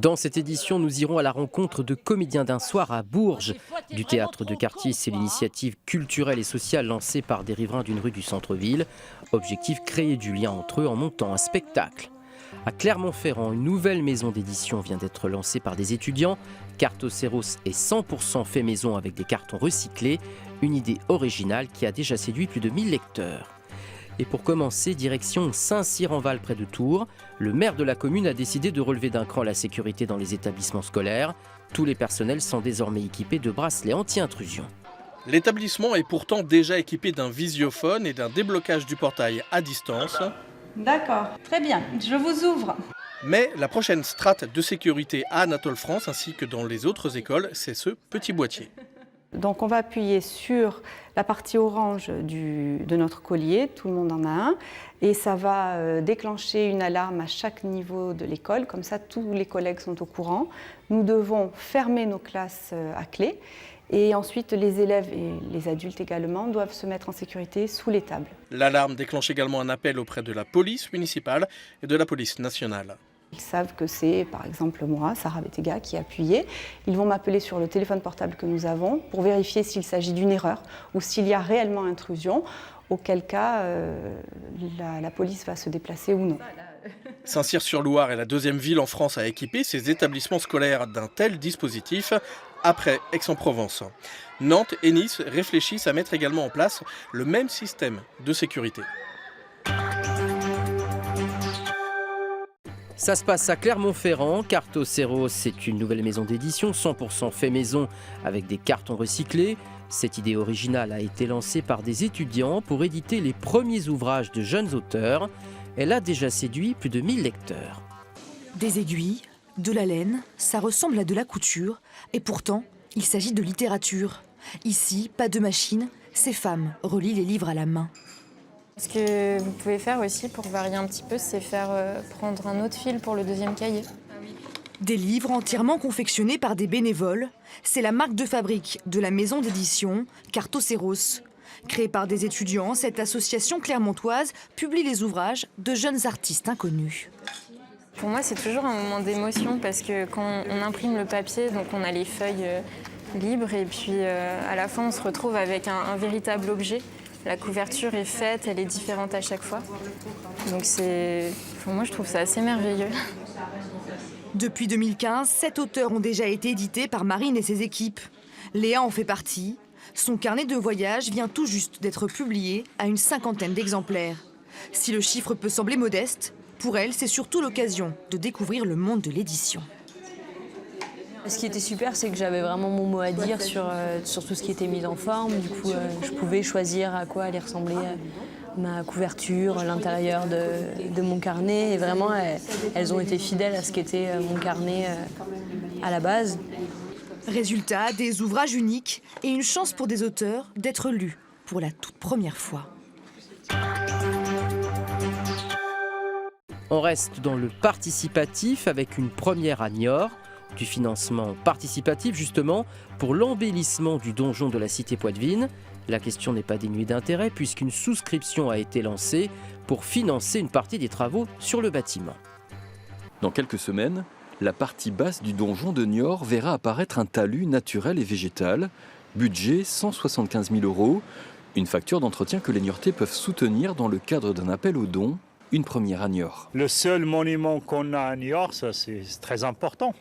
Dans cette édition, nous irons à la rencontre de comédiens d'un soir à Bourges. Du théâtre de quartier, c'est l'initiative culturelle et sociale lancée par des riverains d'une rue du centre-ville. Objectif, créer du lien entre eux en montant un spectacle. À Clermont-Ferrand, une nouvelle maison d'édition vient d'être lancée par des étudiants. Cartoceros est 100% fait maison avec des cartons recyclés. Une idée originale qui a déjà séduit plus de 1000 lecteurs. Et pour commencer, direction Saint-Cyr-en-Val près de Tours. Le maire de la commune a décidé de relever d'un cran la sécurité dans les établissements scolaires. Tous les personnels sont désormais équipés de bracelets anti-intrusion. L'établissement est pourtant déjà équipé d'un visiophone et d'un déblocage du portail à distance. D'accord, très bien, je vous ouvre. Mais la prochaine strate de sécurité à Anatole France ainsi que dans les autres écoles, c'est ce petit boîtier. Donc on va appuyer sur la partie orange de notre collier, tout le monde en a un, et ça va déclencher une alarme à chaque niveau de l'école, comme ça tous les collègues sont au courant. Nous devons fermer nos classes à clé, et ensuite les élèves et les adultes également doivent se mettre en sécurité sous les tables. L'alarme déclenche également un appel auprès de la police municipale et de la police nationale. Ils savent que c'est, par exemple, moi, Sarah Bettega, qui a appuyé. Ils vont m'appeler sur le téléphone portable que nous avons pour vérifier s'il s'agit d'une erreur ou s'il y a réellement intrusion, auquel cas la police va se déplacer ou non. Saint-Cyr-sur-Loire est la deuxième ville en France à équiper ses établissements scolaires d'un tel dispositif, après Aix-en-Provence. Nantes et Nice réfléchissent à mettre également en place le même système de sécurité. Ça se passe à Clermont-Ferrand. Cartoceros, c'est une nouvelle maison d'édition 100% fait maison avec des cartons recyclés. Cette idée originale a été lancée par des étudiants pour éditer les premiers ouvrages de jeunes auteurs. Elle a déjà séduit plus de 1000 lecteurs. Des aiguilles, de la laine, ça ressemble à de la couture. Et pourtant, il s'agit de littérature. Ici, pas de machine, ces femmes relient les livres à la main. Ce que vous pouvez faire aussi pour varier un petit peu, c'est faire prendre un autre fil pour le deuxième cahier. Des livres entièrement confectionnés par des bénévoles. C'est la marque de fabrique de la maison d'édition Cartoceros. Créée par des étudiants, cette association clermontoise publie les ouvrages de jeunes artistes inconnus. Pour moi, c'est toujours un moment d'émotion parce que quand on imprime le papier, donc on a les feuilles libres et puis à la fin, on se retrouve avec un véritable objet. La couverture est faite, elle est différente à chaque fois. Donc moi, je trouve ça assez merveilleux. Depuis 2015, 7 auteurs ont déjà été édités par Marine et ses équipes. Léa en fait partie. Son carnet de voyage vient tout juste d'être publié à une 50aine d'exemplaires. Si le chiffre peut sembler modeste, pour elle, c'est surtout l'occasion de découvrir le monde de l'édition. Ce qui était super, c'est que j'avais vraiment mon mot à dire sur tout ce qui était mis en forme. Du coup, je pouvais choisir à quoi allait ressembler ma couverture, l'intérieur de mon carnet. Et vraiment, elles ont été fidèles à ce qu'était mon carnet à la base. Résultat, des ouvrages uniques et une chance pour des auteurs d'être lus pour la toute première fois. On reste dans le participatif avec une première à Niort. Du financement participatif justement pour l'embellissement du donjon de la cité Poitevine. La question n'est pas dénuée d'intérêt puisqu'une souscription a été lancée pour financer une partie des travaux sur le bâtiment. Dans quelques semaines, la partie basse du donjon de Niort verra apparaître un talus naturel et végétal. Budget 175 000 €. Une facture d'entretien que les Niortais peuvent soutenir dans le cadre d'un appel aux dons. Une première à Niort. Le seul monument qu'on a à Niort, ça c'est très important.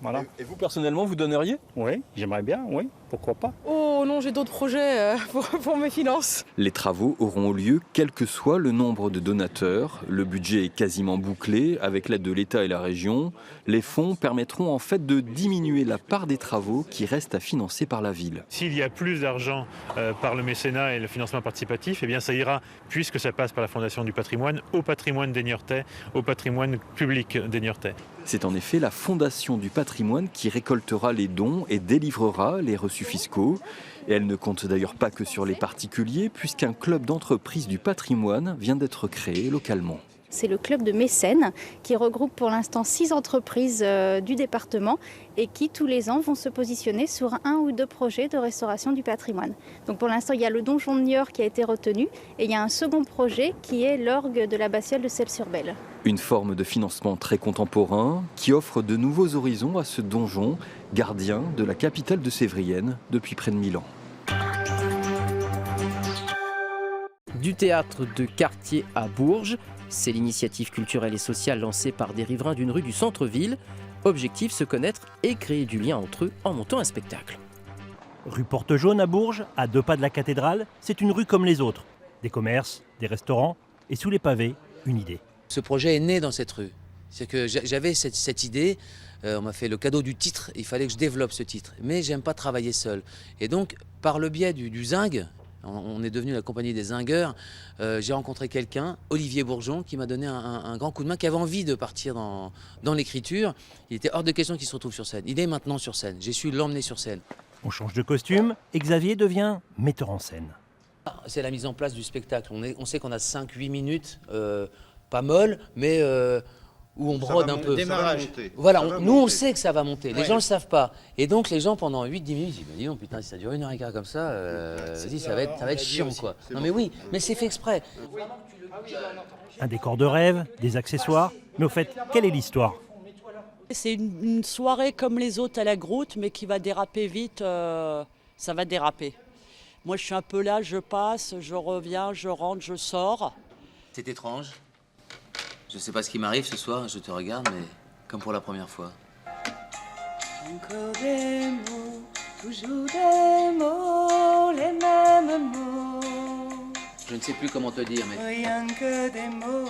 Voilà. Et vous personnellement, vous donneriez ? Oui, j'aimerais bien, oui, pourquoi pas. Oh non, j'ai d'autres projets pour mes finances. Les travaux auront lieu quel que soit le nombre de donateurs. Le budget est quasiment bouclé avec l'aide de l'État et la région. Les fonds permettront en fait de diminuer la part des travaux qui restent à financer par la ville. S'il y a plus d'argent par le mécénat et le financement participatif, eh bien ça ira, puisque ça passe par la Fondation du patrimoine, au patrimoine des Niortais, au patrimoine public des Niortais. C'est en effet la Fondation du patrimoine qui récoltera les dons et délivrera les reçus fiscaux. Et elle ne compte d'ailleurs pas que sur les particuliers, puisqu'un club d'entreprise du patrimoine vient d'être créé localement. C'est le club de mécènes qui regroupe pour l'instant 6 entreprises du département et qui tous les ans vont se positionner sur 1 ou 2 projets de restauration du patrimoine. Donc pour l'instant il y a le donjon de Niort qui a été retenu et il y a un second projet qui est l'orgue de l'abbatiale de Celles-sur-Belle. Une forme de financement très contemporain qui offre de nouveaux horizons à ce donjon, gardien de la capitale de Sévrienne depuis près de 1000 ans. Du théâtre de quartier à Bourges, c'est l'initiative culturelle et sociale lancée par des riverains d'une rue du centre-ville. Objectif, se connaître et créer du lien entre eux en montant un spectacle. Rue Porte-Jaune à Bourges, à 2 pas de la cathédrale, c'est une rue comme les autres. Des commerces, des restaurants et sous les pavés, une idée. Ce projet est né dans cette rue. C'est que j'avais cette idée, on m'a fait le cadeau du titre, il fallait que je développe ce titre. Mais j'aime pas travailler seul. Et donc, par le biais du zinc, on est devenu la compagnie des zingueurs, j'ai rencontré quelqu'un, Olivier Bourgeon, qui m'a donné un grand coup de main, qui avait envie de partir dans l'écriture. Il était hors de question qu'il se retrouve sur scène. Il est maintenant sur scène, j'ai su l'emmener sur scène. On change de costume et Xavier devient metteur en scène. C'est la mise en place du spectacle. On sait qu'on a 5-8 minutes, pas molles, mais où on brode un peu. Démarrage. Voilà, nous on sait que ça va monter, les gens ne le savent pas. Et donc les gens pendant 8-10 minutes disent, dis donc putain, si ça dure 1h15 comme ça, vas-y, ça va être chiant quoi. Non mais oui, mais c'est fait exprès. Un décor de rêve, des accessoires, mais au fait, quelle est l'histoire ? C'est une soirée comme les autres à la Groute, mais qui va déraper vite, ça va déraper. Moi je suis un peu là, je passe, je reviens, je rentre, je sors. C'est étrange. Je sais pas ce qui m'arrive ce soir, je te regarde, mais comme pour la première fois. Encore des mots, toujours des mots, les mêmes mots. Je ne sais plus comment te dire, mais... Rien que des mots.